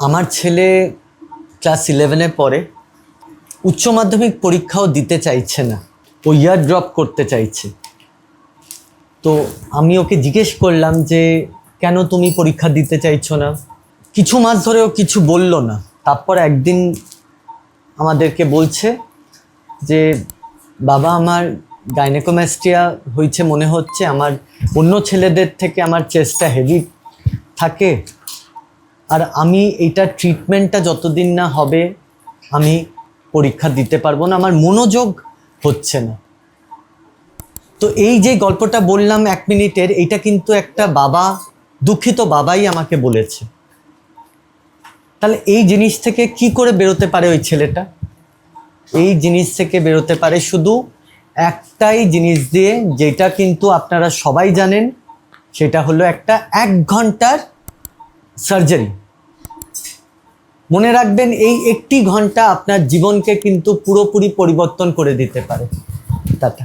আমার ছেলে ক্লাস 11-এ পড়ে, উচ্চ মাধ্যমিক পরীক্ষাও দিতে চাইছে না, ও ইয়ার ড্রপ করতে চাইছে। তো আমি ওকে জিজ্ঞেস করলাম যে কেন তুমি পরীক্ষা দিতে চাইছো না। কিছু মাস ধরেও কিছু বলল না। তারপর একদিন আমাদেরকে বলছে যে বাবা, আমার গাইনেকোম্যাস্টিয়া হয়েছে, মনে হচ্ছে আমার অন্য ছেলেদের থেকে আমার চেস্টটা হেভি থাকে, আর আমি এইটা ট্রিটমেন্টটা যতদিন না হবে আমি পরীক্ষা দিতে পারবো না, আমার মনোযোগ হচ্ছে না। তো এই যে গল্পটা বললাম 1 মিনিটের, এইটা কিন্তু একটা বাবা, দুঃখিত বাবাই আমাকে বলেছে। তাহলে এই জিনিস থেকে কি করে বেরোতে পারে ওই ছেলেটা? এই জিনিস থেকে বেরোতে পারে শুধু একটাই জিনিস দিয়ে, যেটা কিন্তু আপনারা সবাই জানেন, সেটা হলো একটা 1 ঘন্টার সার্জারি। মনে রাখবেন, এই 1টি ঘন্টা আপনার জীবনকে কিন্তু পুরোপুরি পরিবর্তন করে দিতে পারে। টাটা।